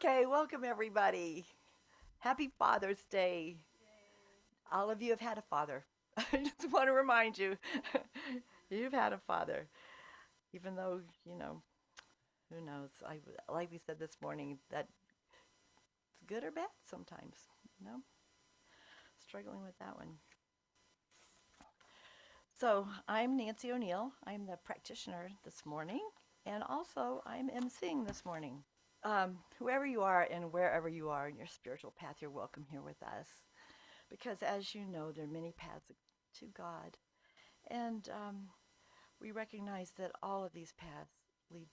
Okay, welcome everybody. Happy Father's Day. All of you have had a father. I just want to remind you, you've had a father, even though, who knows. Like we said this morning, that it's good or bad sometimes, you know, struggling with that one. So I'm Nancy O'Neill. I'm the practitioner this morning, and also I'm emceeing this morning. Whoever you are and wherever you are in your spiritual path, you're welcome here with us. Because as you know, there are many paths to God. And we recognize that all of these paths lead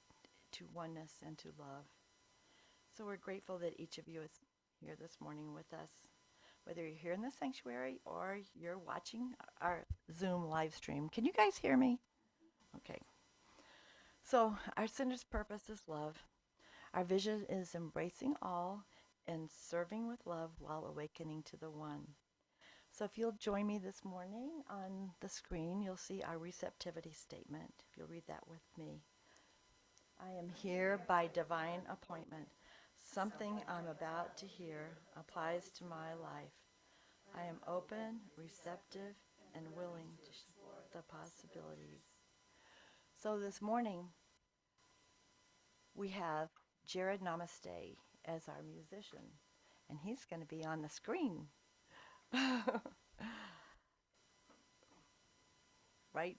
to oneness and to love. So we're grateful that each of you is here this morning with us, whether you're here in the sanctuary or you're watching our Zoom live stream. Can you guys hear me? Okay. So our center's purpose is love. Our vision is embracing all and serving with love while awakening to the one. So if you'll join me this morning on the screen, you'll see our receptivity statement. If you'll read that with me. I am here by divine appointment. Something I'm about to hear applies to my life. I am open, receptive, and willing to explore the possibilities. So this morning, we have Jahred Namaste as our musician, and he's going to be on the screen. Right?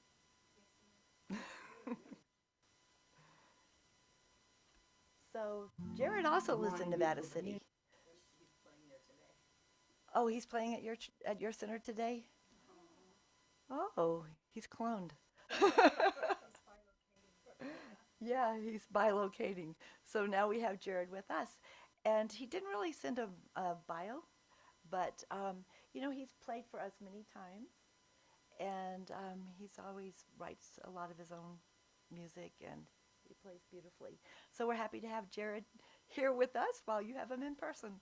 So Jahred also lives in Nevada City. Oh, he's playing at your center today? Oh, he's cloned. Yeah, he's bilocating. So now we have Jahred with us. And he didn't really send a bio, but, he's played for us many times. And he's always writes a lot of his own music and he plays beautifully. So we're happy to have Jahred here with us while you have him in person.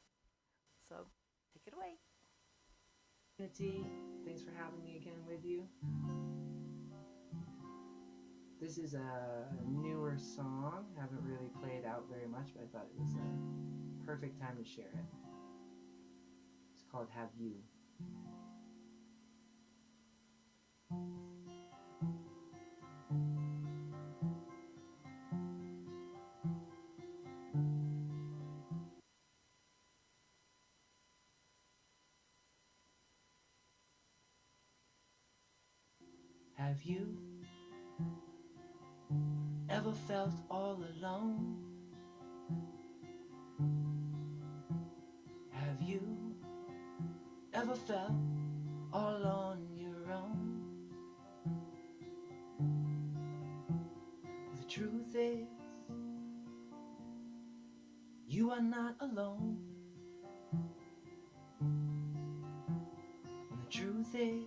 So take it away. Unity. Thanks for having me again with you. This is a newer song. Haven't really played out very much, but I thought it was a perfect time to share it. It's called Have You. Have you ever felt all alone? Have you ever felt all on your own? The truth is, you are not alone. And the truth is,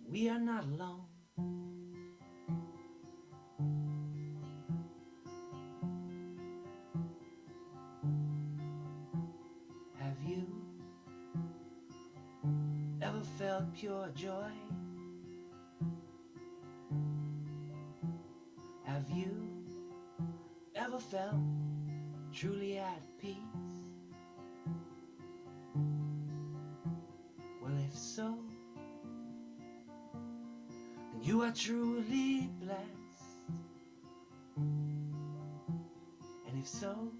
we are not alone. Have you ever felt pure joy? Have you ever felt truly at peace? Well, if so, then you are truly blessed. And if so,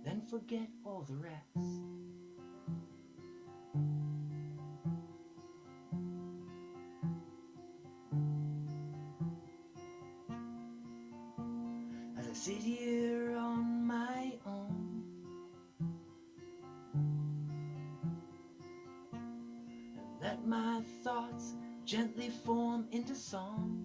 then forget all the rest. As I sit here on my own and let my thoughts gently form into song,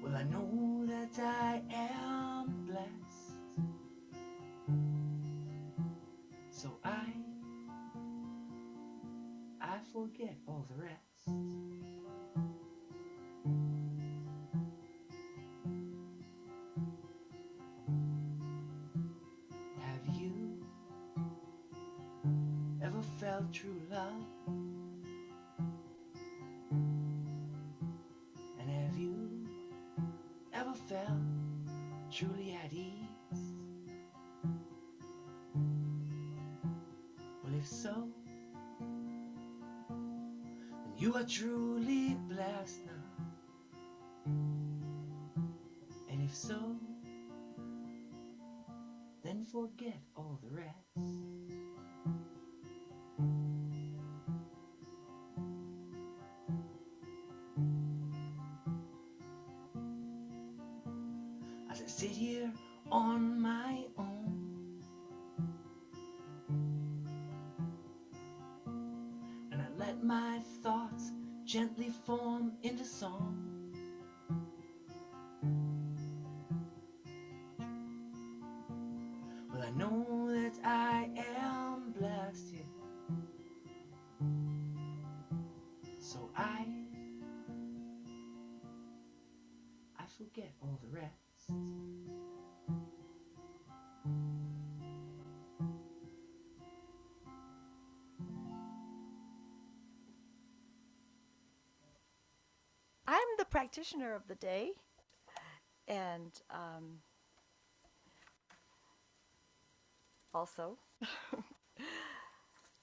well, I know that I am blessed. So I forget all the rest. Have you ever felt true love? truly at ease? Well, if so, then you are truly blessed now. And if so, then forget all the rest. As I sit here on my own, and I let my thoughts gently form into song, well, I know that I am blessed here. So I forget all the rest. I'm the practitioner of the day, and also,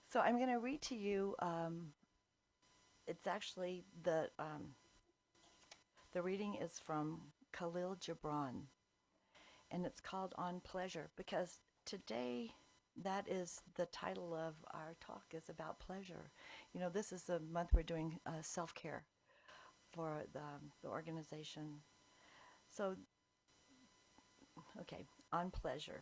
so I'm going to read to you. It's actually the reading is from Khalil Gibran, and it's called On Pleasure, because today that is the title of our talk, is about pleasure. You know, this is the month we're doing self-care for the organization. So, okay, on pleasure.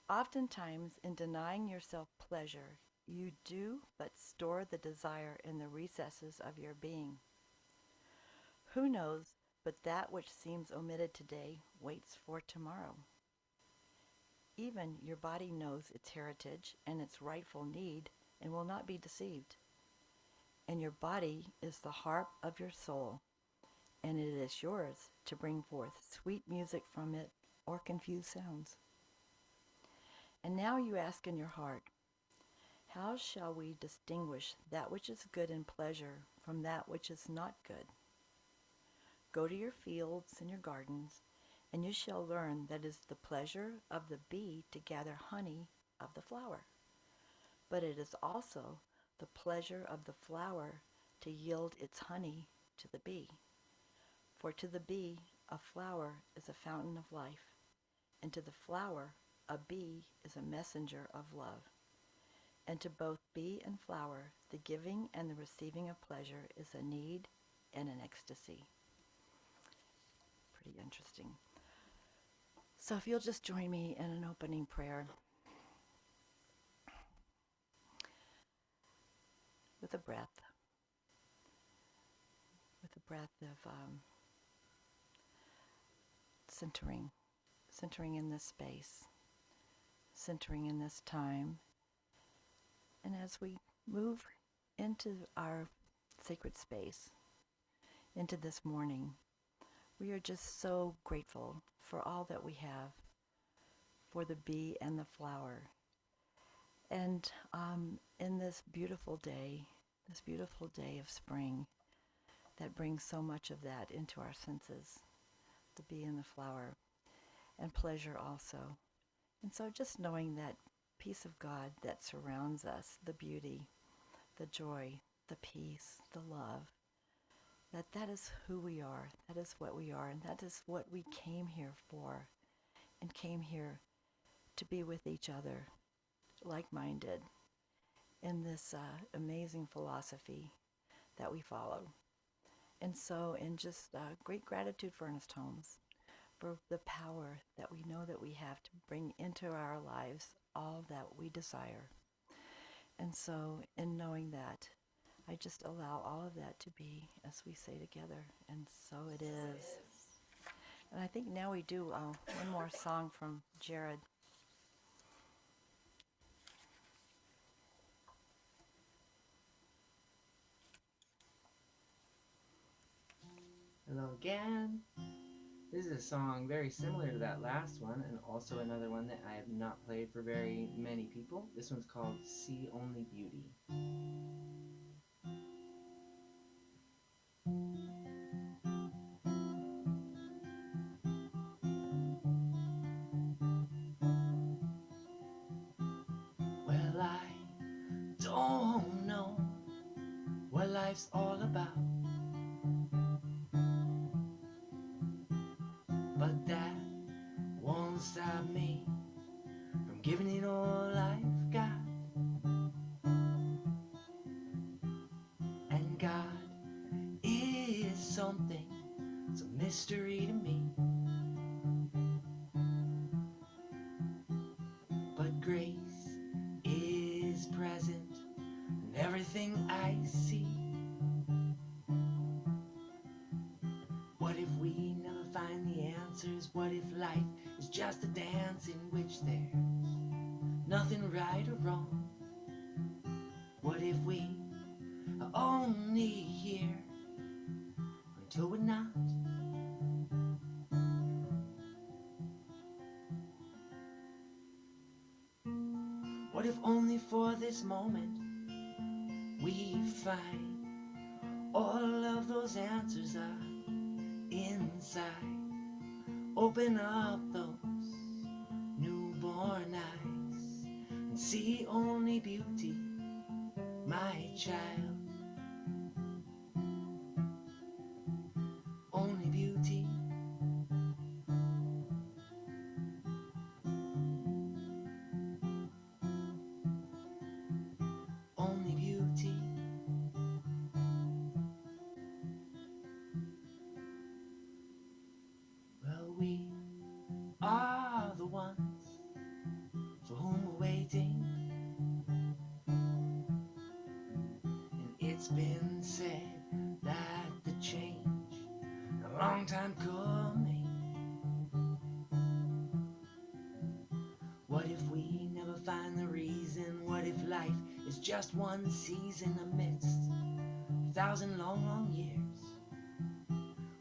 Oftentimes, in denying yourself pleasure, you do but store the desire in the recesses of your being. Who knows but that which seems omitted today waits for tomorrow? Even your body knows its heritage and its rightful need and will not be deceived. And your body is the harp of your soul, and it is yours to bring forth sweet music from it or confused sounds. And now you ask in your heart, how shall we distinguish that which is good and pleasure from that which is not good? Go to your fields and your gardens, and you shall learn that it is the pleasure of the bee to gather honey of the flower. But it is also the pleasure of the flower to yield its honey to the bee. For to the bee a flower is a fountain of life, and to the flower a bee is a messenger of love. And to both bee and flower, the giving and the receiving of pleasure is a need and an ecstasy. Pretty interesting. So if you'll just join me in an opening prayer with a breath of centering in this space, centering in this time. And as we move into our sacred space, into this morning, we are just so grateful for all that we have, for the bee and the flower. And in this beautiful day of spring, that brings so much of that into our senses, the bee and the flower, and pleasure also. And so just knowing that peace of God that surrounds us, the beauty, the joy, the peace, the love, that is who we are, that is what we are, and that is what we came here for, and came here to be with each other, like-minded, in this amazing philosophy that we follow. And so in just great gratitude for Ernest Holmes, for the power that we know that we have to bring into our lives all that we desire. And so in knowing that, I just allow all of that to be as we say together, and so it is. And I think now we do one more song from Jahred. Hello again. This is a song very similar to that last one, and also another one that I have not played for very many people. This one's called See Only Beauty. life's all about. But that won't stop me from giving it all I've got. And God is something, it's a mystery to me. But grace is present in everything I see. What if we never find the answers? What if life is just a dance in which there's nothing right or wrong? What if we are only here until we're not? What if only for this moment we find all of those answers are inside? Open up those newborn eyes and see only beauty, my child. Only beauty. Only beauty. Well, we are the ones for whom we're waiting. And it's been said that the change a long time coming. What if we never find the reason? What if life is just one season amidst 1,000 long, long years?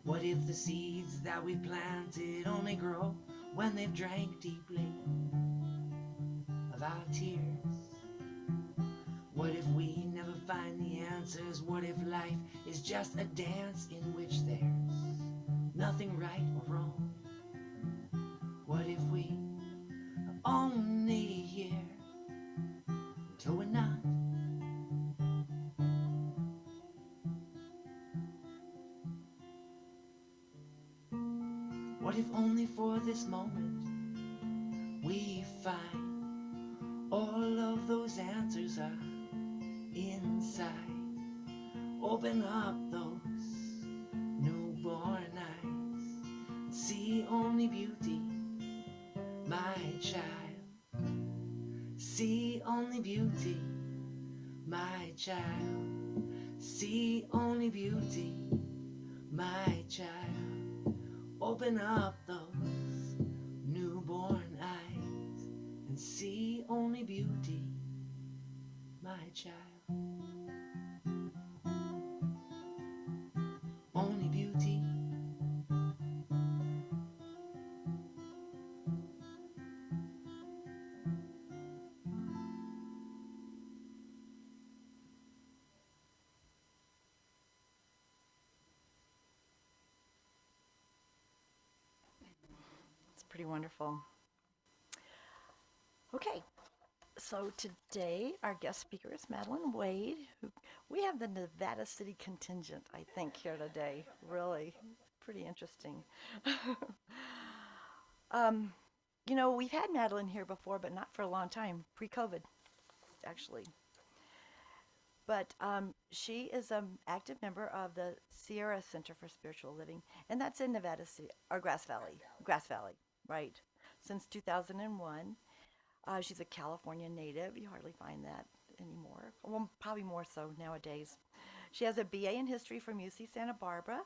What if the seeds that we planted only grow when they've drank deeply of our tears? What if we never find the answers? What if life is just a dance in which there's nothing right or wrong? What if we are only here until we're not? What if only for this moment we find all of those answers are inside? Open up those newborn eyes and see only beauty, my child. See only beauty, my child. See only beauty, my child. Open up those newborn eyes and see only beauty, my child. Only beauty. It's pretty wonderful. Okay, so today our guest speaker is Madalyn Wade. Who we have the Nevada City contingent, I think, here today. Really, pretty interesting. um, we've had Madalyn here before, but not for a long time, pre-COVID, actually. But she is an active member of the Sierra Center for Spiritual Living, and that's in Nevada City, or Grass Valley, right? Since 2001. She's a California native. You hardly find that anymore. Well, probably more so nowadays. She has a BA in history from UC Santa Barbara,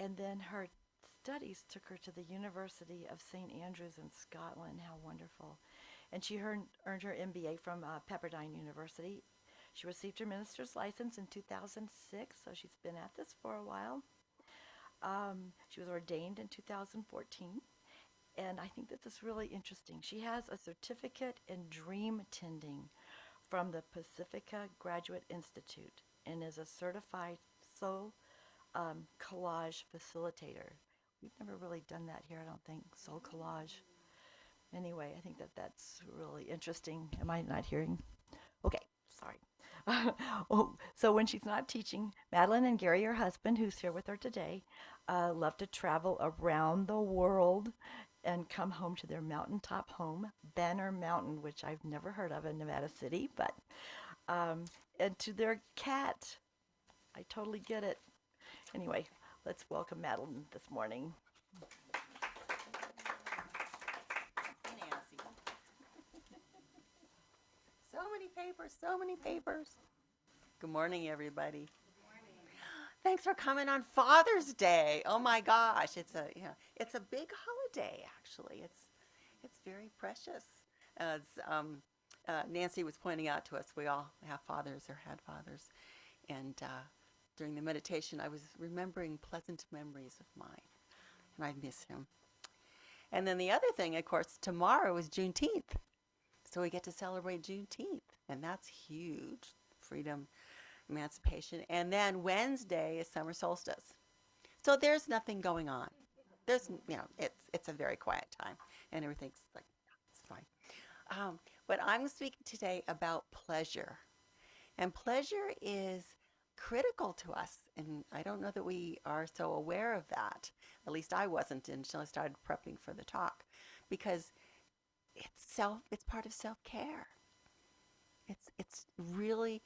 and then her studies took her to the University of St. Andrews in Scotland. How wonderful. And she earned her MBA from Pepperdine University. She received her minister's license in 2006, so she's been at this for a while. She was ordained in 2014. And I think this is really interesting. She has a certificate in dream tending from the Pacifica Graduate Institute and is a certified soul collage facilitator. We've never really done that here, I don't think, soul collage. Anyway, I think that's really interesting. Am I not hearing? Okay, sorry. So when she's not teaching, Madeline and Gary, her husband, who's here with her today, love to travel around the world and come home to their mountaintop home, Banner Mountain, which I've never heard of in Nevada City, but um, and to their cat. I totally get it. Anyway, let's welcome Madeline this morning. Hey, Nancy. So many papers, so many papers. Good morning, everybody. Thanks for coming on Father's Day. Oh my gosh, it's a big holiday. Actually, it's very precious. As Nancy was pointing out to us, we all have fathers or had fathers, and during the meditation, I was remembering pleasant memories of mine, and I miss him. And then the other thing, of course, tomorrow is Juneteenth. So we get to celebrate Juneteenth, and that's huge. Freedom, emancipation. And then Wednesday is summer solstice. So there's nothing going on. It's a very quiet time, and everything's like, it's fine. But I'm speaking today about pleasure. And pleasure is critical to us. And I don't know that we are so aware of that. At least I wasn't until I started prepping for the talk. Because it's part of self-care. It's really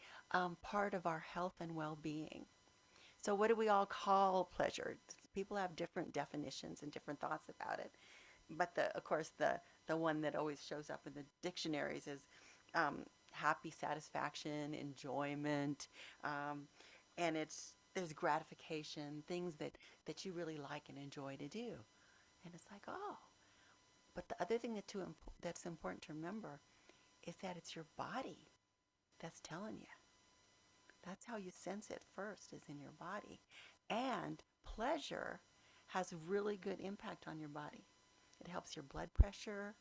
part of our health and well-being. So what do we all call pleasure? People have different definitions and different thoughts about it. But of course the one that always shows up in the dictionaries is happy satisfaction, enjoyment, and there's gratification, things that you really like and enjoy to do. And it's like, oh, but the other thing that's important to remember is that it's your body that's telling you. That's how you sense it first, is in your body. And pleasure has really good impact on your body. It helps your blood pressure.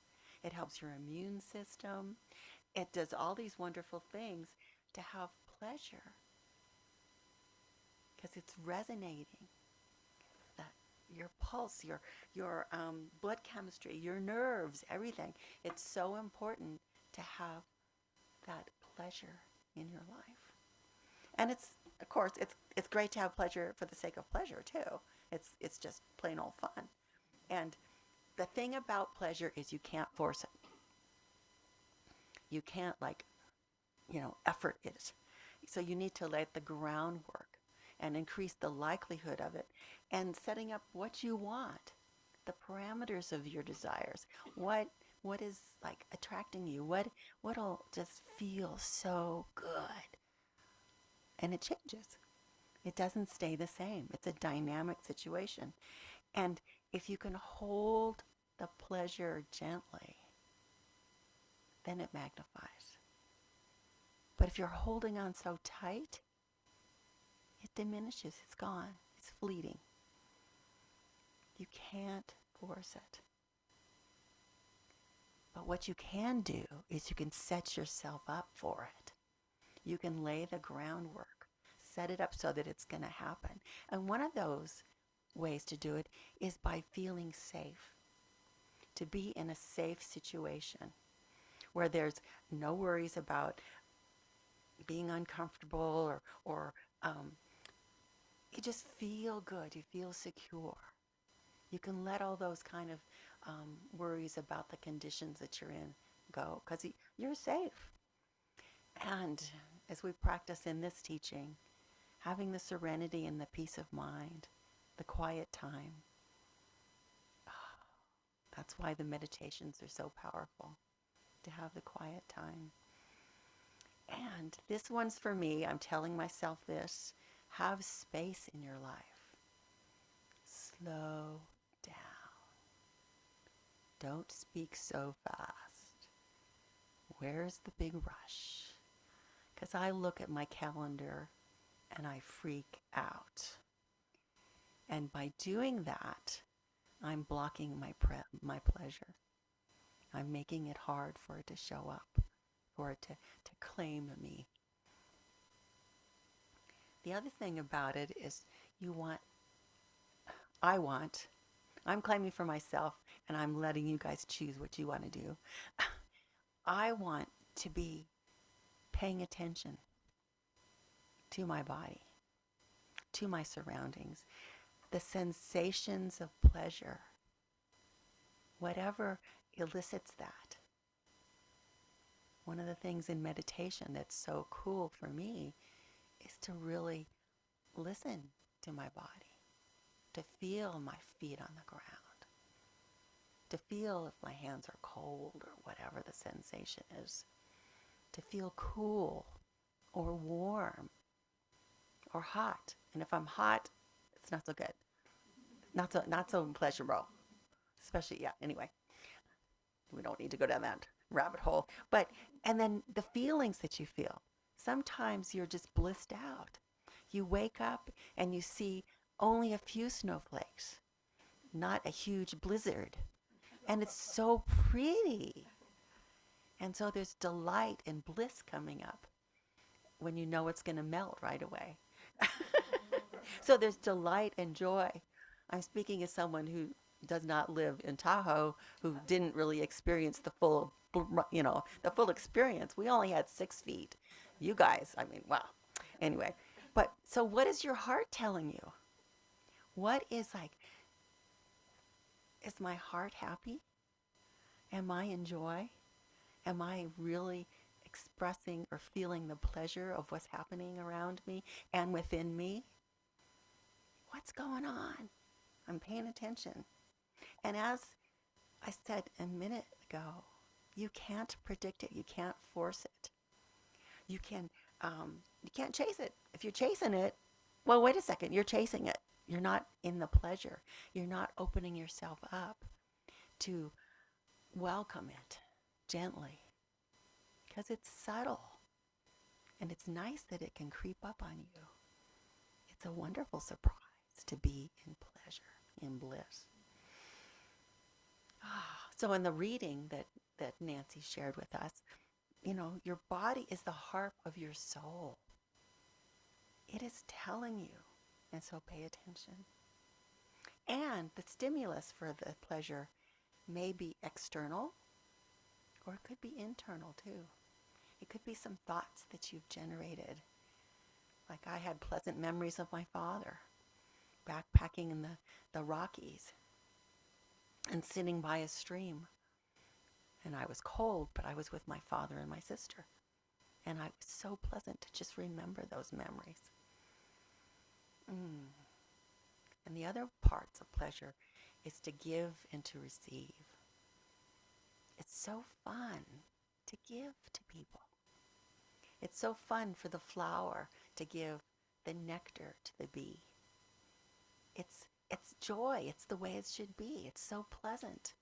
It helps your immune system. It does all these wonderful things to have pleasure because it's resonating. That your pulse, your blood chemistry, your nerves, everything. It's so important to have that pleasure in your life. And of course it's great to have pleasure for the sake of pleasure too. It's just plain old fun. And the thing about pleasure is you can't force it. You can't effort it. So you need to lay the groundwork and increase the likelihood of it and setting up what you want, the parameters of your desires. What is like attracting you? What'll just feel so good? And it changes. It doesn't stay the same. It's a dynamic situation. And if you can hold the pleasure gently, then it magnifies. But if you're holding on so tight, it diminishes. It's gone. It's fleeting. You can't force it. But what you can do is you can set yourself up for it. You can lay the groundwork, set it up so that it's going to happen. And one of those ways to do it is by feeling safe. To be in a safe situation where there's no worries about being uncomfortable or you just feel good. You feel secure. You can let all those kind of worries about the conditions that you're in go because you're safe. And as we practice in this teaching, having the serenity and the peace of mind, the quiet time, that's why the meditations are so powerful, to have the quiet time. And this one's for me. I'm telling myself this. Have space in your life. Slow down. Don't speak so fast. Where's the big rush? Because I look at my calendar and I freak out. And by doing that, I'm blocking my pleasure. I'm making it hard for it to show up, for it to claim me. The other thing about it is I'm claiming for myself and I'm letting you guys choose what you want to do. I want to be paying attention to my body, to my surroundings, the sensations of pleasure, whatever elicits that. One of the things in meditation that's so cool for me is to really listen to my body, to feel my feet on the ground, to feel if my hands are cold or whatever the sensation is, to feel cool or warm or hot. And if I'm hot, it's not so good. Not so pleasurable. Especially, yeah, anyway. We don't need to go down that rabbit hole. But, and then the feelings that you feel. Sometimes you're just blissed out. You wake up and you see only a few snowflakes, not a huge blizzard. And it's so pretty. And so there's delight and bliss coming up when you know it's going to melt right away. So there's delight and joy. I'm speaking as someone who does not live in Tahoe, who didn't really experience the full, the full experience. We only had 6 feet. You guys, I mean, wow. Anyway, but so what is your heart telling you? What is is my heart happy? Am I in joy? Am I really expressing or feeling the pleasure of what's happening around me and within me? What's going on? I'm paying attention. And as I said a minute ago, you can't predict it. You can't force it. You can't chase it. If you're chasing it, well, wait a second. You're chasing it. You're not in the pleasure. You're not opening yourself up to welcome it gently, because it's subtle. And it's nice that it can creep up on you. It's a wonderful surprise to be in pleasure, in bliss. So in the reading that Nancy shared with us, your body is the harp of your soul. It is telling you, and so pay attention. And the stimulus for the pleasure may be external, or it could be internal too. It could be some thoughts that you've generated. Like I had pleasant memories of my father backpacking in the Rockies and sitting by a stream. And I was cold, but I was with my father and my sister. And it was so pleasant to just remember those memories. And the other parts of pleasure is to give and to receive. It's so fun to give to people. It's so fun for the flower to give the nectar to the bee. It's joy. It's the way it should be. It's so pleasant.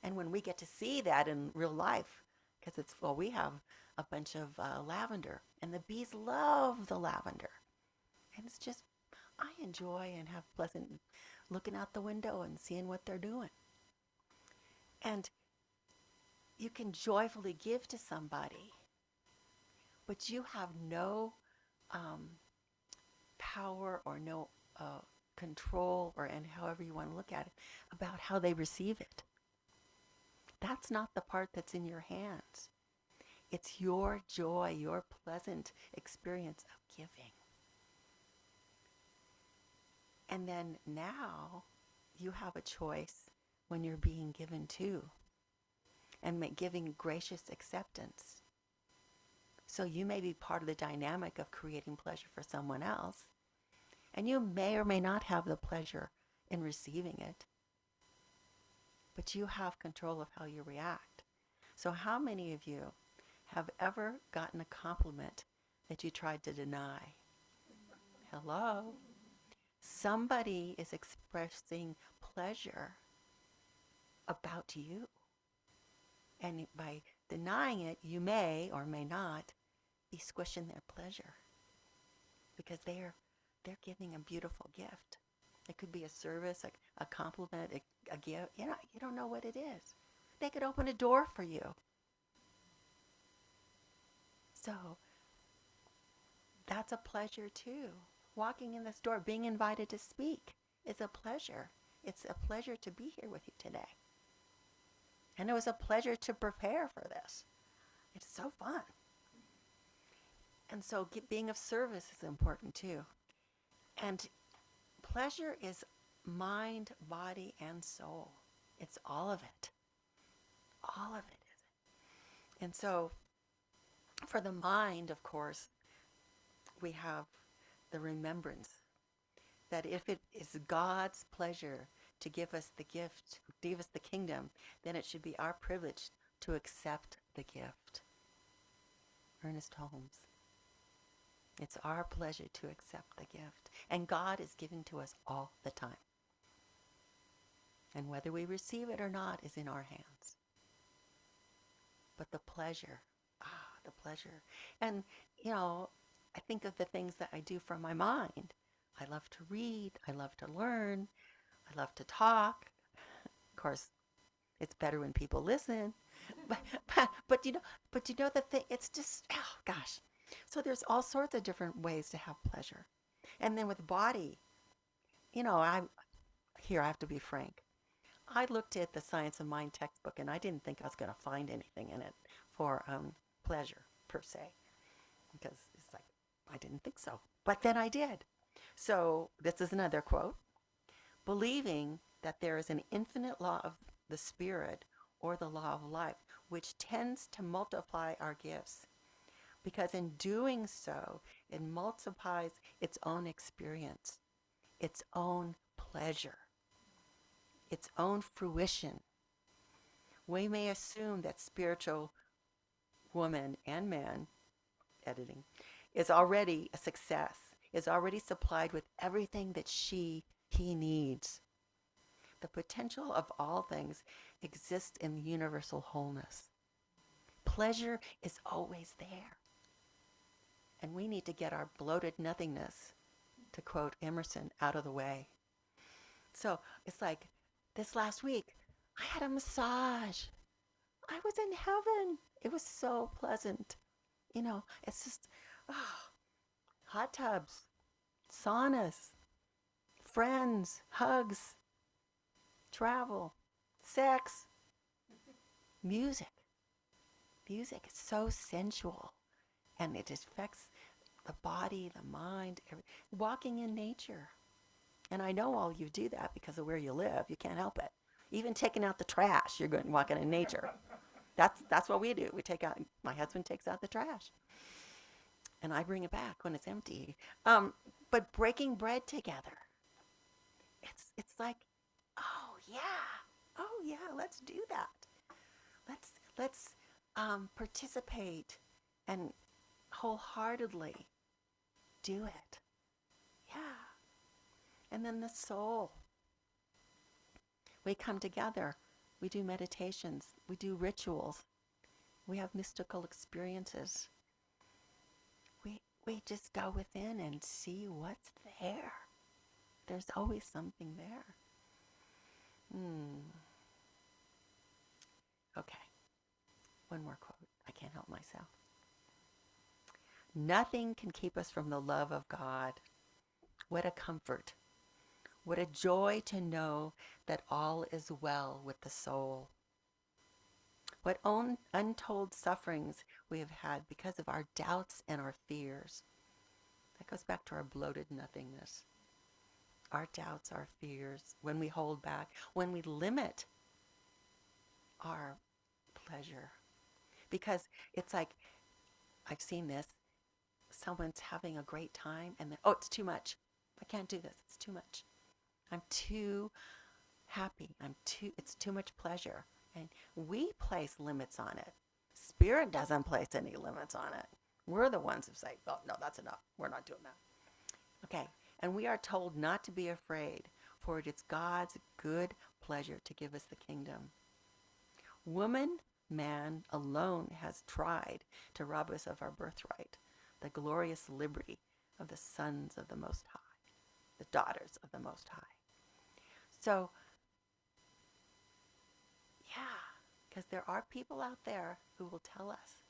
And when we get to see that in real life, because we have a bunch of lavender, and the bees love the lavender. And it's just, I enjoy and have pleasant looking out the window and seeing what they're doing. And you can joyfully give to somebody, but you have no power or no control, and however you want to look at it, about how they receive it. That's not the part that's in your hands. It's your joy, your pleasant experience of giving. And then now you have a choice when you're being given to, and giving gracious acceptance. So you may be part of the dynamic of creating pleasure for someone else, and you may or may not have the pleasure in receiving it, but you have control of how you react. So how many of you have ever gotten a compliment that you tried to deny? Hello? Somebody is expressing pleasure about you. And by denying it, you may or may not be squishing their pleasure, because they're giving a beautiful gift. It could be a service, a compliment, a gift. You don't know what it is. They could open a door for you. So that's a pleasure too. Walking in this door, being invited to speak is a pleasure. It's a pleasure to be here with you today. And it was a pleasure to prepare for this. It's so fun. And so being of service is important too. And pleasure is mind, body, and soul. It's all of it. All of it is it. And so for the mind, of course, we have the remembrance that if it is God's pleasure to give us the gift, give us the kingdom, then it should be our privilege to accept the gift. Ernest Holmes. It's our pleasure to accept the gift. And God is giving to us all the time. And whether we receive it or not is in our hands. But the pleasure, the pleasure. And, I think of the things that I do for my mind. I love to read. I love to learn. I love to talk. Of course, it's better when people listen. But the thing, it's just, oh gosh. So there's all sorts of different ways to have pleasure. And then with body, I have to be frank. I looked at the Science of Mind textbook and I didn't think I was going to find anything in it for pleasure per se. Because it's like, I didn't think so. But then I did. So this is another quote. Believing that there is an infinite law of the spirit or the law of life, which tends to multiply our gifts. Because in doing so, it multiplies its own experience, its own pleasure, its own fruition. We may assume that spiritual woman and man, editing, is already a success, is already supplied with everything that he needs. The potential of all things exists in universal wholeness. Pleasure is always there. And we need to get our bloated nothingness, to quote Emerson, out of the way. So it's like this last week, I had a massage. I was in heaven. It was so pleasant. It's just, hot tubs, saunas, friends, hugs, travel, sex, music. Music is so sensual. And it affects the body, the mind, walking in nature. And I know all you do that because of where you live. You can't help it. Even taking out the trash, you're going walking in nature. That's what we do. My husband takes out the trash. And I bring it back when it's empty. But breaking bread together. It's like, oh yeah, let's do that. Let's participate and wholeheartedly do it. Yeah. And then the soul. We come together. We do meditations. We do rituals. We have mystical experiences. We just go within and see what's there. There's always something there. Okay. One more quote. I can't help myself. Nothing can keep us from the love of God. What a comfort. What a joy to know that all is well with the soul. What untold sufferings we have had because of our doubts and our fears. That goes back to our bloated nothingness. Our doubts, our fears, when we hold back, when we limit our pleasure. Because it's like, I've seen this, someone's having a great time and then, it's too much. I can't do this. It's too much. I'm too happy. It's too much pleasure. And we place limits on it. Spirit doesn't place any limits on it. We're the ones who say, oh, no, that's enough. We're not doing that. Okay. And we are told not to be afraid, for it is God's good pleasure to give us the kingdom. Woman, man alone has tried to rob us of our birthright, the glorious liberty of the sons of the Most High, the daughters of the Most High. So, because there are people out there who will tell us,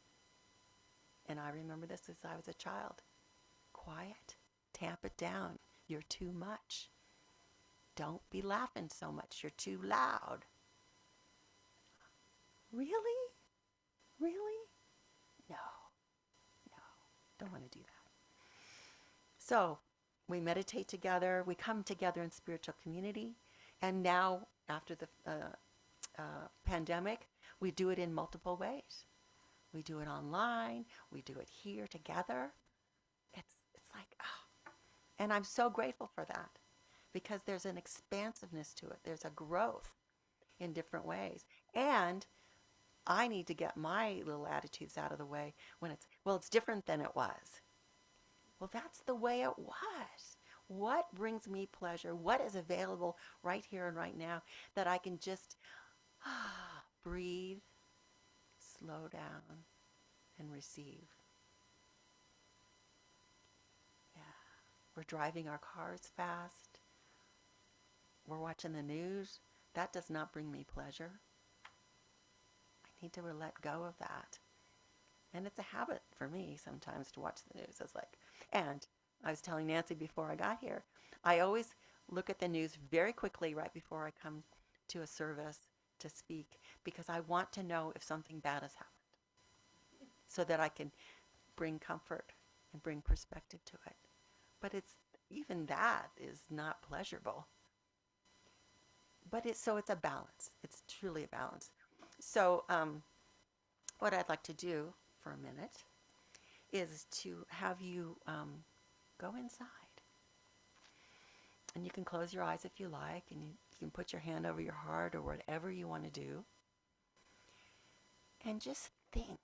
and I remember this as I was a child, quiet, tamp it down, you're too much. Don't be laughing so much, you're too loud. Really? Really? No. Don't want to do that. So we meditate together. We come together in spiritual community. And now, after the pandemic, we do it in multiple ways. We do it online. We do it here together. It's like, oh. And I'm so grateful for that because there's an expansiveness to it. There's a growth in different ways. And I need to get my little attitudes out of the way when it's different than it was. Well, that's the way it was. What brings me pleasure? What is available right here and right now that I can just breathe, slow down, and receive? Yeah. We're driving our cars fast. We're watching the news. That does not bring me pleasure. I need to let go of that. And it's a habit for me sometimes to watch the news. It's like, and I was telling Nancy before I got here, I always look at the news very quickly right before I come to a service to speak because I want to know if something bad has happened so that I can bring comfort and bring perspective to it. But even that is not pleasurable. But it's a balance. It's truly a balance. So what I'd like to do for a minute is to have you go inside. And you can close your eyes if you like, and you can put your hand over your heart or whatever you want to do. And just think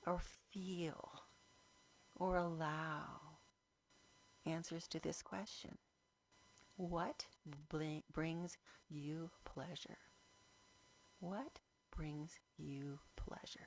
or feel or allow answers to this question. What brings you pleasure? What brings you pleasure?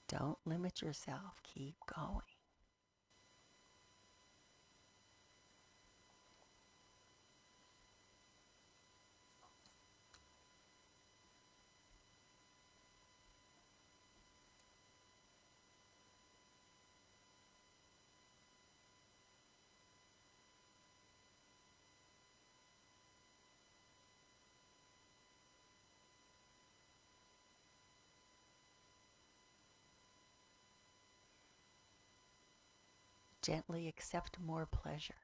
Don't limit yourself. Keep going. Gently accept more pleasure.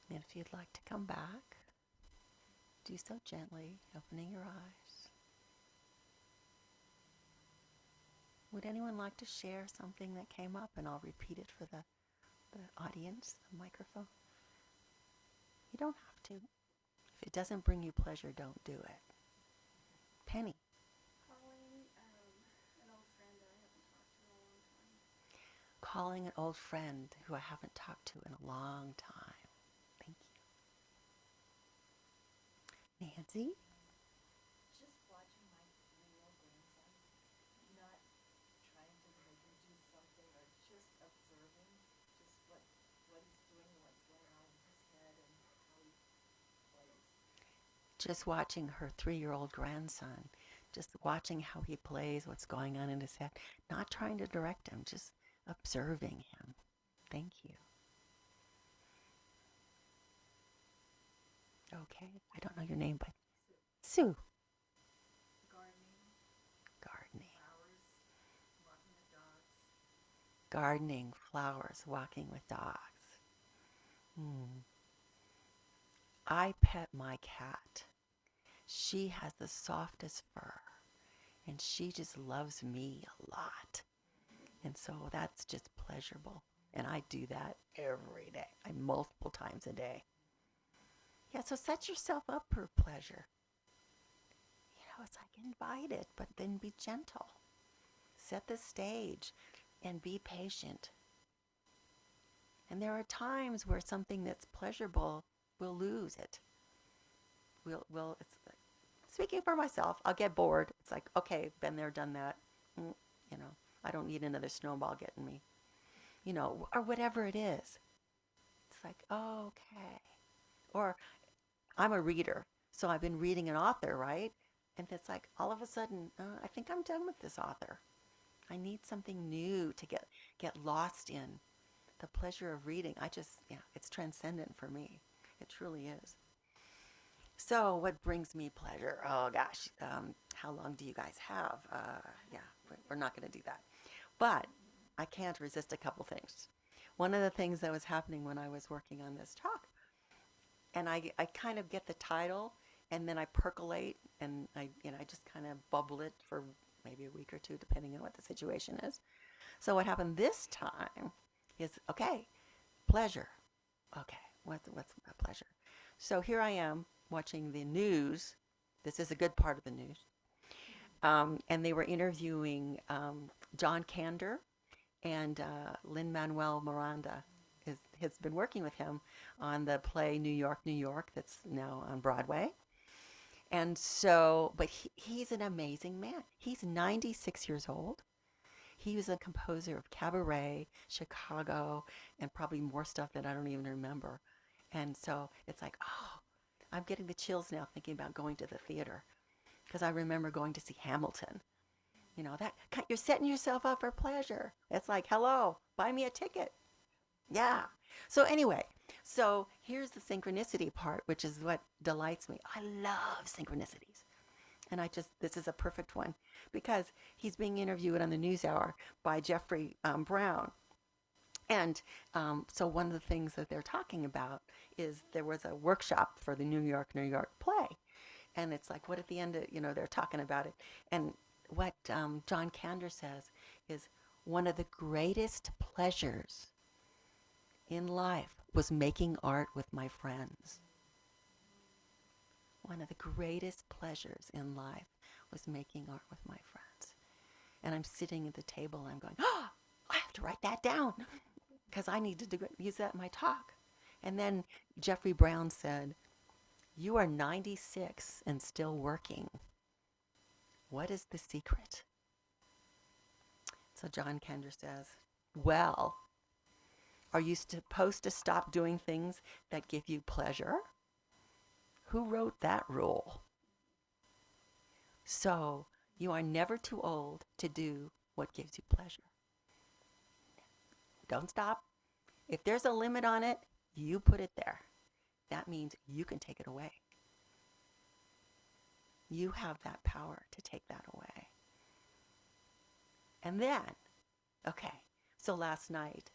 And if you'd like to come back, do so gently, opening your eyes. Would anyone like to share something that came up? And I'll repeat it for the audience, the microphone. You don't have to. If it doesn't bring you pleasure, don't do it. Penny. Calling an old friend who I haven't talked to in a long time. Thank you. Nancy? Just watching my 3-year-old grandson, not trying to make him do something or just observing just what he's doing and what's going on in his head and how he plays. Just watching her 3-year-old grandson, just watching how he plays, what's going on in his head, not trying to direct him, just observing him. Thank you. Okay, I don't know your name, but Sue. Gardening. Flowers, walking the dogs. Gardening, flowers, walking with dogs. I pet my cat. She has the softest fur, and she just loves me a lot. And so that's just pleasurable. And I do that every day, multiple times a day. Yeah, so set yourself up for pleasure. It's like invite it, but then be gentle. Set the stage and be patient. And there are times where something that's pleasurable will lose it. It's like, speaking for myself, I'll get bored. It's like, okay, been there, done that. You know, I don't need another snowball getting me. Or whatever it is. It's like, oh, okay. Or I'm a reader, so I've been reading an author, right? And it's like all of a sudden, I think I'm done with this author. I need something new to get lost in. The pleasure of reading, it's transcendent for me. It truly is. So what brings me pleasure? Oh gosh, how long do you guys have? We're not going to do that. But I can't resist a couple things. One of the things that was happening when I was working on this talk, and I kind of get the title, and then I percolate, and I just kind of bubble it for maybe a week or two, depending on what the situation is. So what happened this time is, okay, pleasure. Okay, what's a pleasure? So here I am watching the news. This is a good part of the news. And they were interviewing John Kander and Lynn Miranda has been working with him on the play New York, New York that's now on Broadway. And so, but he's an amazing man. He's 96 years old. He was a composer of Cabaret, Chicago, and probably more stuff that I don't even remember. And so it's like, oh, I'm getting the chills now thinking about going to the theater. Because I remember going to see Hamilton. You're setting yourself up for pleasure. It's like, hello, buy me a ticket. Yeah. So anyway, here's the synchronicity part, which is what delights me. I love synchronicities. And this is a perfect one because he's being interviewed on the NewsHour by Jeffrey Brown. And so one of the things that they're talking about is there was a workshop for the New York, New York play. And it's like, what at the end, they're talking about it. And what John Kander says is one of the greatest pleasures in life was making art with my friends. One of the greatest pleasures in life was making art with my friends. And I'm sitting at the table and I'm going, oh, I have to write that down because I need to use that in my talk. And then Jeffrey Brown said, you are 96 and still working. What is the secret? So John Kander says, well, are you supposed to stop doing things that give you pleasure? Who wrote that rule? So you are never too old to do what gives you pleasure. Don't stop. If there's a limit on it, you put it there. That means you can take it away. You have that power to take that away. And then, okay, so last night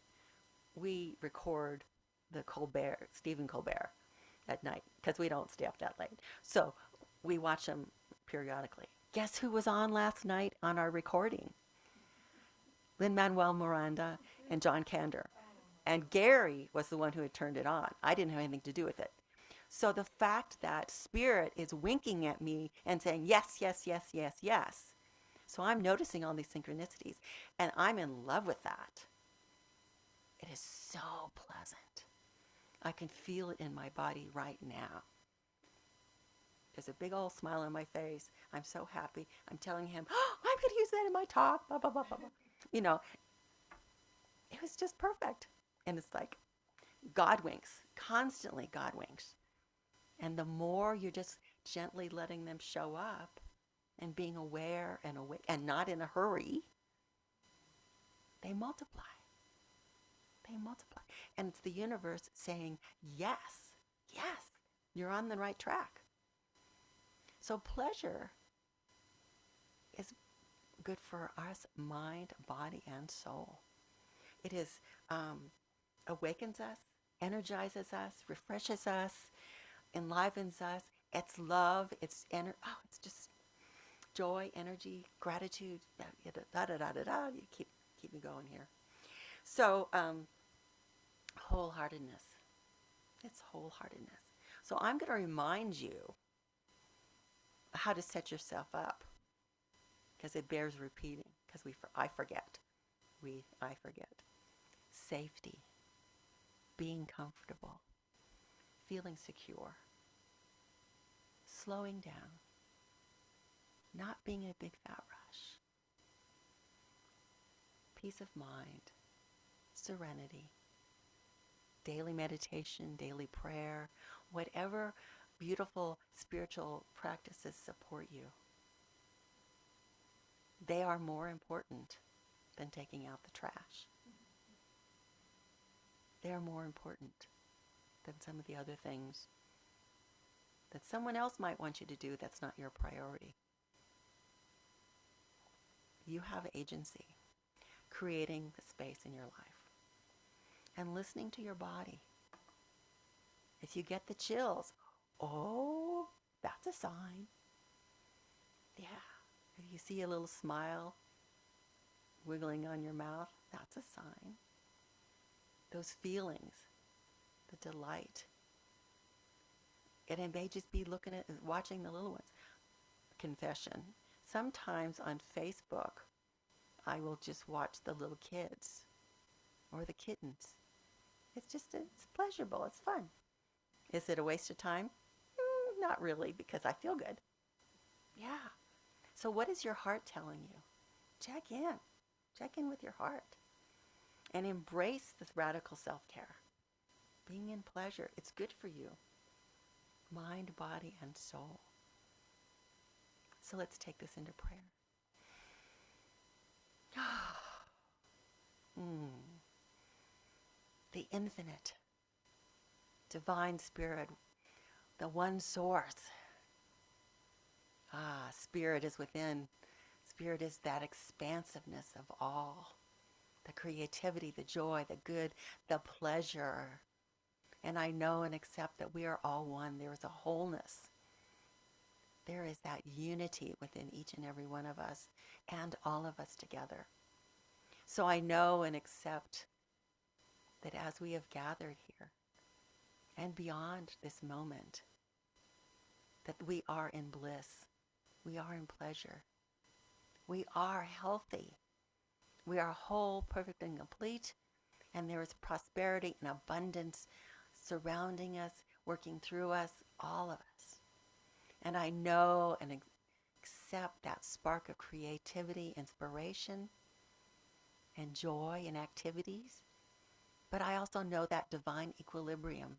we record the Stephen Colbert at night because we don't stay up that late. So we watch them periodically. Guess who was on last night on our recording? Lin-Manuel Miranda and John Kander. And Gary was the one who had turned it on. I didn't have anything to do with it. So the fact that Spirit is winking at me and saying, yes, yes, yes, yes, yes. So I'm noticing all these synchronicities, and I'm in love with that. It is so pleasant. I can feel it in my body right now. There's a big old smile on my face. I'm so happy. I'm telling him, oh, I'm going to use that in my talk, blah, blah, blah, blah, blah. It was just perfect. And it's like God winks, constantly God winks. And the more you're just gently letting them show up and being aware and awake and not in a hurry, they multiply. They multiply. And it's the universe saying, yes, yes, you're on the right track. So pleasure is good for us, mind, body, and soul. It is awakens us, energizes us, refreshes us, enlivens us. It's love. It's it's just joy, energy, gratitude. You keep me going here. So Wholeheartedness. It's wholeheartedness. So I'm going to remind you how to set yourself up, because it bears repeating, because I forget. I forget. Safety, being comfortable, feeling secure, slowing down, not being in a big fat rush, peace of mind, serenity, daily meditation, daily prayer, whatever beautiful spiritual practices support you. They are more important than taking out the trash. They are more important than some of the other things that someone else might want you to do that's not your priority. You have agency, creating the space in your life and listening to your body. If you get the chills, oh, that's a sign. Yeah. If you see a little smile wiggling on your mouth, that's a sign. Those feelings, the delight. And it may just be watching the little ones. Confession. Sometimes on Facebook, I will just watch the little kids or the kittens. It's pleasurable. It's fun. Is it a waste of time? Not really, because I feel good. Yeah. So what is your heart telling you? Check in. Check in with your heart. And embrace this radical self-care. Being in pleasure. It's good for you. Mind, body, and soul. So let's take this into prayer. The infinite, divine spirit, the one source. Spirit is within. Spirit is that expansiveness of all. The creativity, the joy, the good, the pleasure. And I know and accept that we are all one. There is a wholeness. There is that unity within each and every one of us and all of us together. So I know and accept that as we have gathered here and beyond this moment, that we are in bliss. We are in pleasure. We are healthy. We are whole, perfect, and complete. And there is prosperity and abundance surrounding us, working through us, all of us. And I know and accept that spark of creativity, inspiration, and joy in activities. But I also know that divine equilibrium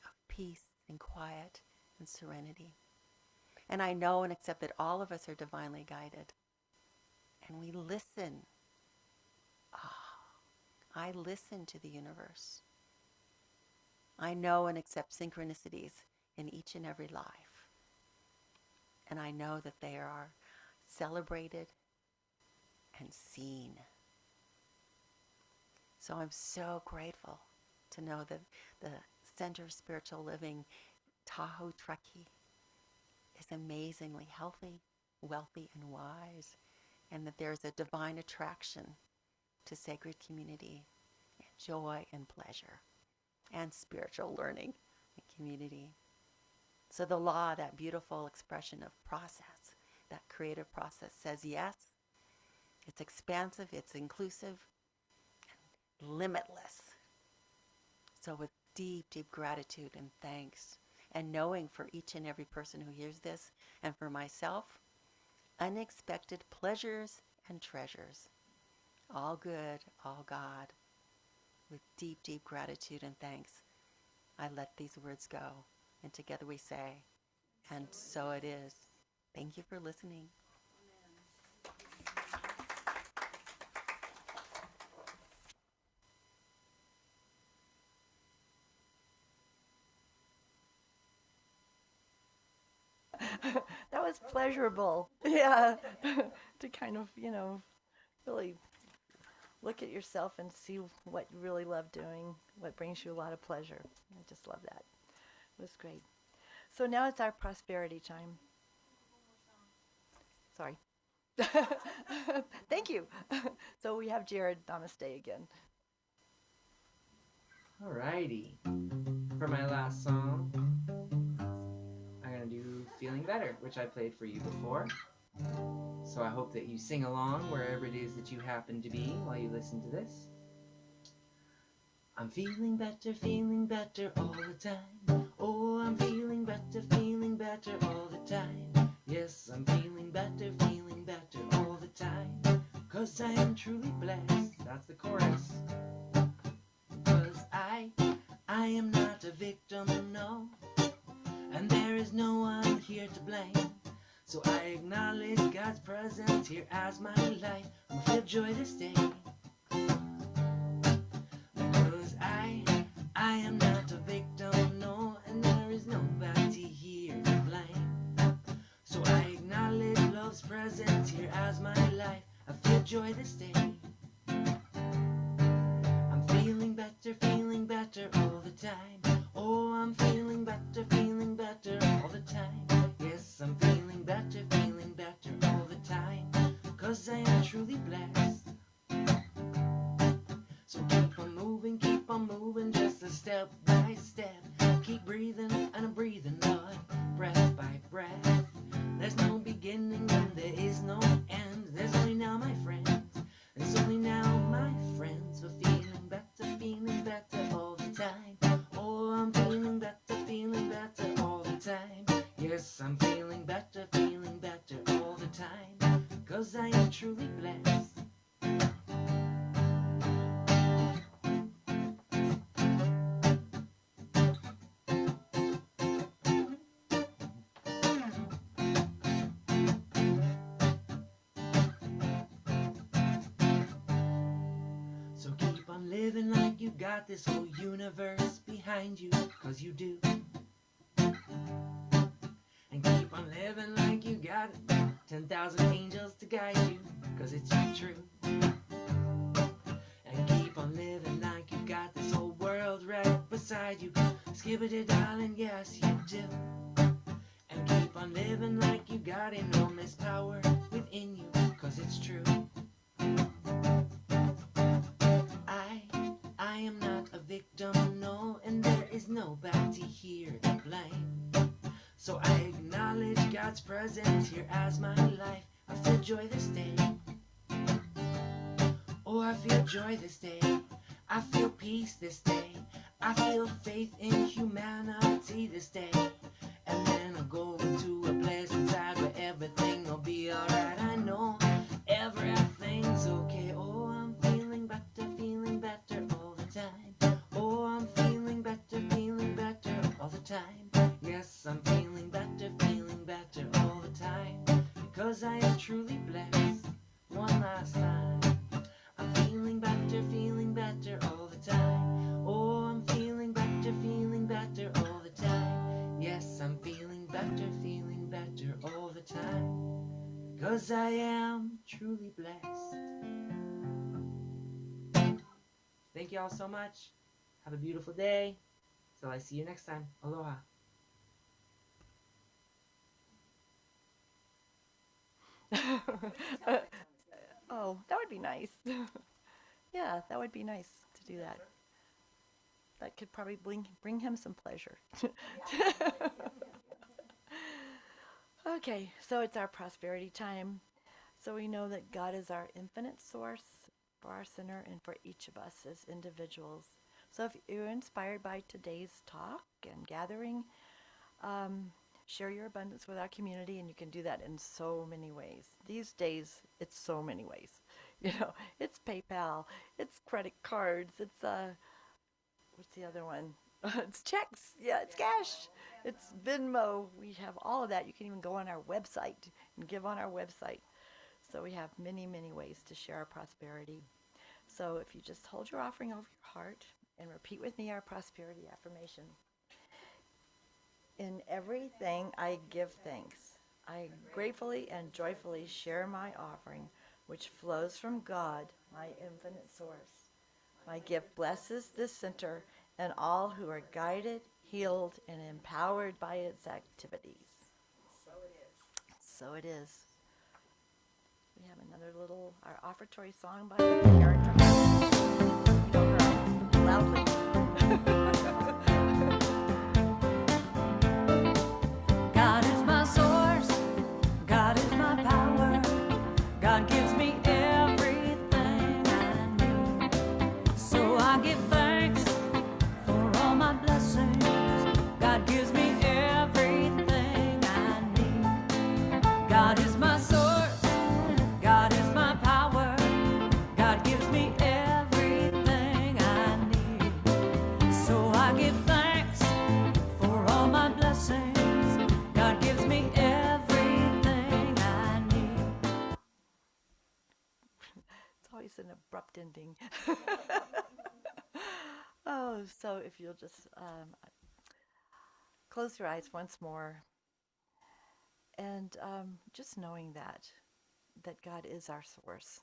of peace and quiet and serenity. And I know and accept that all of us are divinely guided. And we listen. I listen to the universe. I know and accept synchronicities in each and every life. And I know that they are celebrated and seen. So I'm so grateful to know that the Center of Spiritual Living, Tahoe-Truckee, is amazingly healthy, wealthy, and wise, and that there's a divine attraction to sacred community, and joy and pleasure, and spiritual learning and community. So the law, that beautiful expression of process, that creative process, says yes. It's expansive, it's inclusive, and limitless. So with deep, deep gratitude and thanks, and knowing for each and every person who hears this, and for myself, unexpected pleasures and treasures. All good, all God. With deep, deep gratitude and thanks, I let these words go. And together we say, and so it is. Thank you for listening. That was pleasurable. Yeah. To kind of, really look at yourself and see what you really love doing, what brings you a lot of pleasure. I just love that. It was great. So now it's our prosperity time. Sorry. Thank you. So we have Jahred Namaste again. Alrighty. For my last song, I'm going to do Feeling Better, which I played for you before. So I hope that you sing along wherever it is that you happen to be while you listen to this. I'm feeling better all the time. Oh, I'm feeling better all the time. Yes, I'm feeling better all the time. 'Cause I am truly blessed. That's the chorus. 'Cause I am not a victim, no. And there is no one here to blame. So I acknowledge God's presence here as my life. I'm feel joy this day. Because I am not a victim, no. And there is nobody here to blame. So I acknowledge love's presence here as my life. I feel joy this day. I'm feeling better all the time. Oh, I'm feeling better all the time. Yes, I'm feeling better all the time. 'Cause I am truly blessed. So keep on moving, just a step by step. Keep breathing, and I'm breathing, Lord, breath by breath. There's no beginning and there is no end. There's only now, my friends. There's only now, my friends. We're feeling better all the time. Oh, I'm feeling better all the time. Yes, I'm feeling better all the time. 'Cause I am truly blessed. So keep on living like you got this whole universe behind you, 'cause you do. And keep on living like you got 10,000 angels to guide you, 'cause it's true. And keep on living like you got this whole world right beside you. Skibbity darling, yes you do. And keep on living like you got enormous power within you, 'cause it's true. I am not a victim, no, and there is nobody here to blame. So I acknowledge God's presence here as my life. I feel joy this day. Oh, I feel joy this day. I feel peace this day. I feel faith in humanity this day. And then I'll go into a place inside where everything will be alright. I know everything's okay. Oh, I'm feeling better all the time. Oh, I'm feeling better all the time. Yes, I'm feeling better all the time. Because I am truly blessed. One last time. I'm feeling better all the time. Oh, I'm feeling better all the time. Yes, I'm feeling better all the time. Because I am truly blessed. Thank you all so much. Have a beautiful day. Till I see you next time. Aloha. Oh, that would be nice. Yeah, that would be nice to do that. That could probably bring him some pleasure. Okay, so it's our prosperity time. So we know that God is our infinite source for our center and for each of us as individuals. So if you're inspired by today's talk and gathering, share your abundance with our community, and you can do that in so many ways. These days, it's so many ways. It's PayPal, it's credit cards, it's what's the other one? It's checks. Yeah, it's cash. It's Venmo. We have all of that. You can even go on our website and give on our website. So we have many, many ways to share our prosperity. So if you just hold your offering over your heart and repeat with me our prosperity affirmation. In everything I give thanks. I gratefully and joyfully share my offering, which flows from God, my infinite source. My gift blesses this center and all who are guided, healed, and empowered by its activities. So it is. We have our offertory song by Karen Drucker. Loudly. God is my source, God is my power, God gives me everything I need. So I give thanks for all my blessings. God gives me everything I need. God is my source, God is my power, God gives me everything I need. So I give thanks for all my blessings. God gives me everything I need. It's always an abrupt ending. Oh, so if you'll just close your eyes once more, and just knowing that God is our source,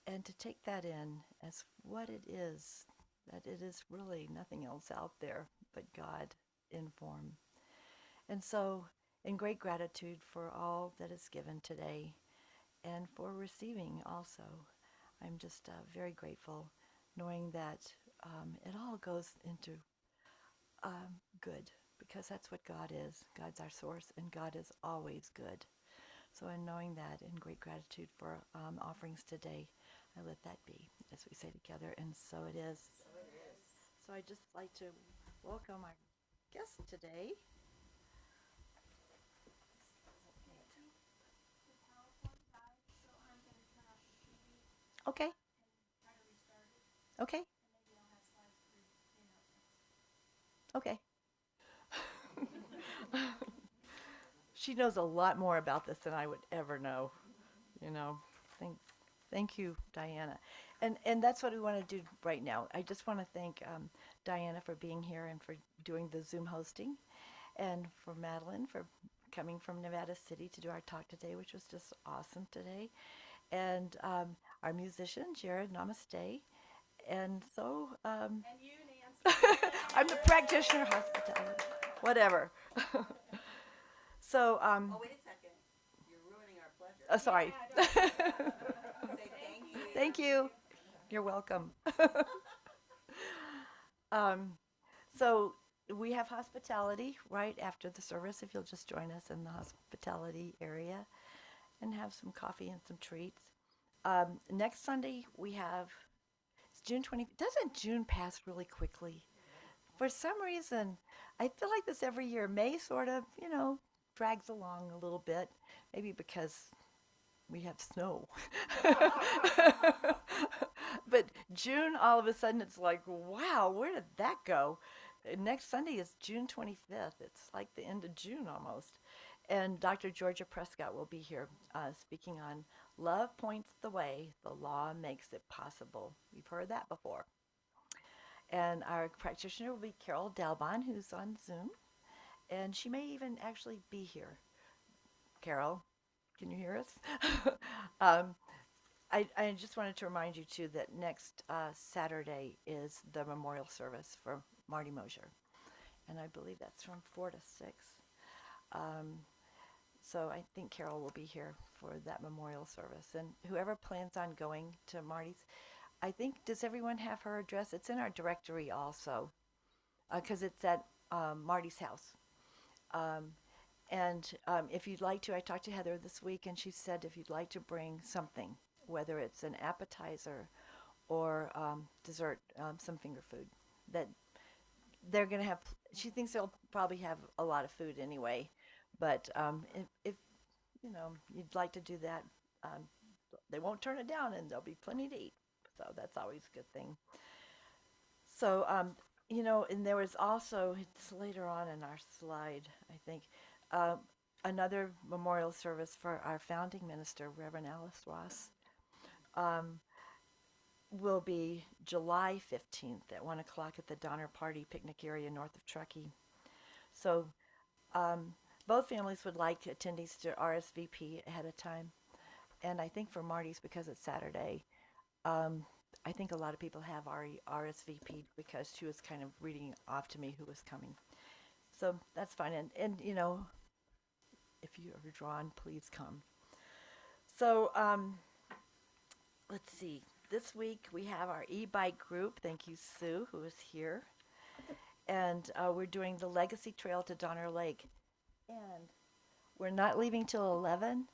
and to take that in as what it is, that it is really nothing else out there but God in form. And so, in great gratitude for all that is given today and for receiving also, I'm just very grateful knowing that it all goes into good, because that's what God is. God's our source, and God is always good. So, in knowing that, in great gratitude for offerings today, I let that be, as we say together, and so it is. So, I'd just like to welcome our guest today. Okay. Okay. Okay. She knows a lot more about this than I would ever know. You know, thank, thank you, Diana. And that's what we want to do right now. I just want to thank Diana for being here and for doing the Zoom hosting, and for Madalyn for coming from Nevada City to do our talk today, which was just awesome today. And our musician, Jahred Namaste. And so And you, Nancy. I'm the practitioner, hospitality, whatever. So, Oh, wait a second. You're ruining our pleasure. sorry. Say thank you. Thank you. You're welcome. um, so we have hospitality right after the service. If you'll just join us in the hospitality area and have some coffee and some treats. Next Sunday we have, it's June 20. Doesn't June pass really quickly? For some reason, I feel like this every year. May sort of, drags along a little bit. Maybe because we have snow. But June, all of a sudden, it's like, wow, where did that go? Next Sunday is June 25th. It's like the end of June almost. And Dr. Georgia Prescott will be here speaking on Love Points the Way, the Law Makes It Possible. We've heard that before. And our practitioner will be Carol Dalbon, who's on Zoom. And she may even actually be here. Carol, can you hear us? um, I just wanted to remind you, too, that next Saturday is the memorial service for Marty Mosher. And I believe that's from 4 to 6. Um, so I think Carol will be here for that memorial service. And whoever plans on going to Marty's, I think, does everyone have her address? It's in our directory also, because it's at Marty's house. Um, and if you'd like to, I talked to Heather this week, and she said if you'd like to bring something, whether it's an appetizer or dessert, some finger food, that they're going to have, she thinks they'll probably have a lot of food anyway. But if you'd like to do that, um, they won't turn it down, and there'll be plenty to eat. So that's always a good thing. So, and there was also, it's later on in our slide, I think, uh, another memorial service for our founding minister, Reverend Alice Ross, um, will be July 15th at 1 o'clock at the Donner Party picnic area north of Truckee. So, both families would like attendees to RSVP ahead of time. And I think for Marty's, because it's Saturday, um, I think a lot of people have already RSVP'd because she was kind of reading off to me who was coming. So that's fine. And if you are drawn, please come. So let's see. this week we have our e-bike group. Thank you, Sue, who is here. And we're doing the Legacy Trail to Donner Lake. And we're not leaving till 11.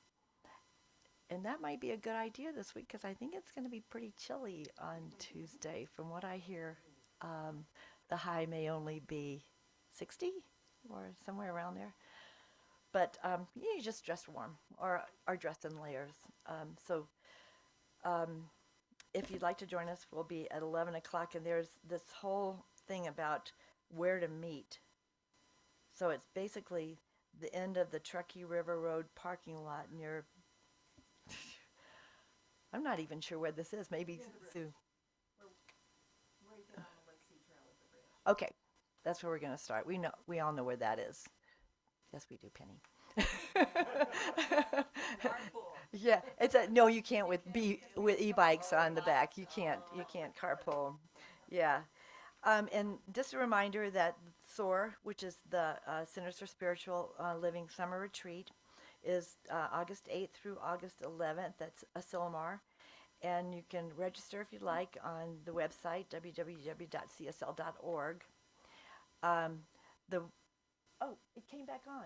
And that might be a good idea this week because I think it's going to be pretty chilly on Tuesday. From what I hear, the high may only be 60 or somewhere around there. But you just dress warm or dress in layers. If you'd like to join us, we'll be at 11 o'clock. And there's this whole thing about where to meet. So it's basically the end of the Truckee River Road parking lot near, I'm not even sure where this is. Maybe Sue. Okay, that's where we're going to start. We all know where that is. Yes, we do, Penny. Yeah, no. You can't with e-bikes on the back. You can't carpool. Yeah, and just a reminder that SOAR, which is the Centers for Spiritual Living Summer Retreat, is August 8th through August 11th. That's Asilomar. And you can register if you'd like on the website, www.csl.org. It came back on.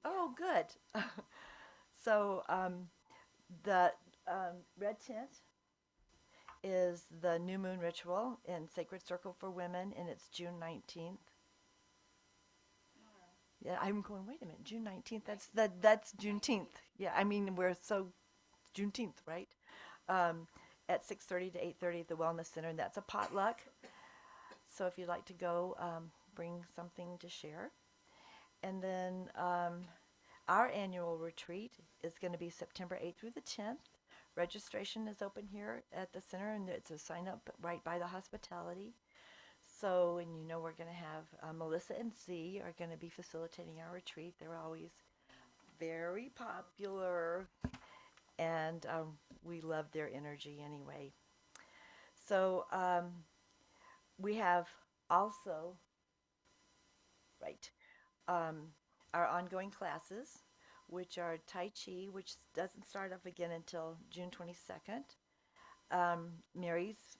Oh, good. So the red tent is the New Moon Ritual in Sacred Circle for Women, and it's June 19th. Yeah, I'm going, wait a minute, June 19th, that's Juneteenth. Yeah, I mean, we're so Juneteenth, right? At 6:30 to 8:30 at the Wellness Center, and that's a potluck. So if you'd like to go, bring something to share. And then our annual retreat is going to be September 8th through the 10th. Registration is open here at the center, and it's a sign-up right by the hospitality. So, and we're going to have Melissa and Z are going to be facilitating our retreat. They're always very popular, and we love their energy anyway. So we have also, our ongoing classes, which are Tai Chi, which doesn't start up again until June 22nd. Mary's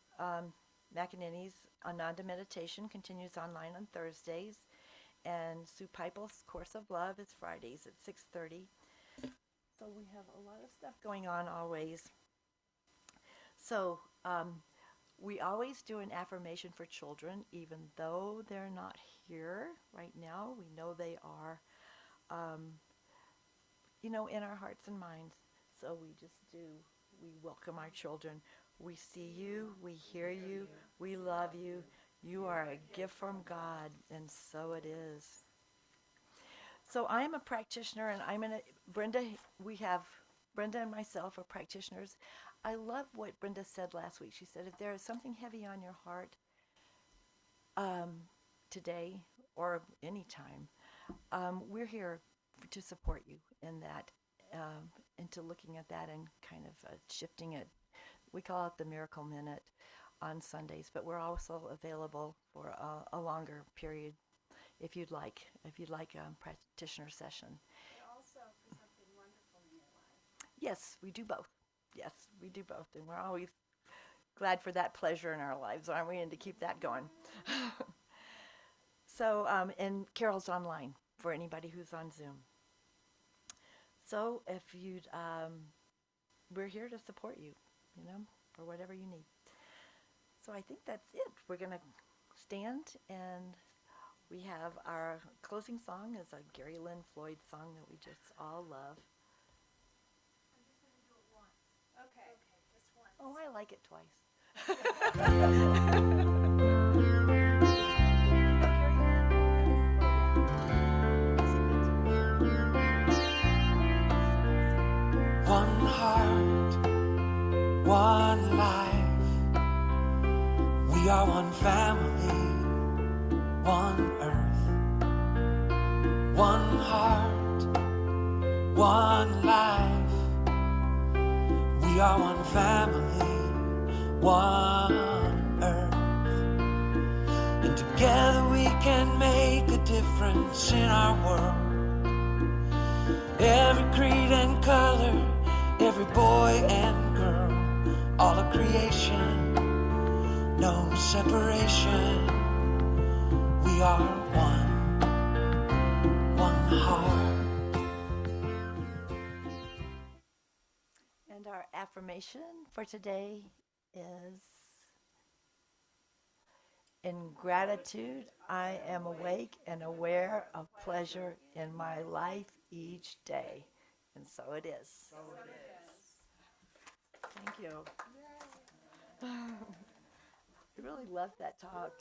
McEnany's Ananda Meditation continues online on Thursdays, and Sue Pipel's Course of Love is Fridays at 6:30. So we have a lot of stuff going on always. So we always do an affirmation for children, even though they're not here right now. We know they are, in our hearts and minds. So we welcome our children. We see you, we hear you, we love you. You are a gift from God, and so it is. So I am a practitioner, and Brenda and myself are practitioners. I love what Brenda said last week. She said, if there is something heavy on your heart today or any time, we're here to support you in that, into looking at that and kind of shifting it. We call it the Miracle Minute on Sundays, but we're also available for a longer period if you'd like a practitioner session. But also for something wonderful in your life. Yes, we do both. Yes, we do both, and we're always glad for that pleasure in our lives, aren't we? And to keep that going. So, and Carol's online for anybody who's on Zoom. So, if you'd, we're here to support you, for whatever you need. So I think that's it. We're going to stand, and we have our closing song is a Gary Lynn Floyd song that we just all love. I'm just going to do it once. Okay, just once. Oh, I like it twice. One heart, one life. We are one family, one earth. One heart, one life. We are one family, one earth. And together we can make a difference in our world. Every creed and color, every boy and girl, all across creation, no separation. We are one heart. And our affirmation for today is, in gratitude, I am awake and aware of pleasure in my life each day. And so it is. Thank you. I really loved that talk.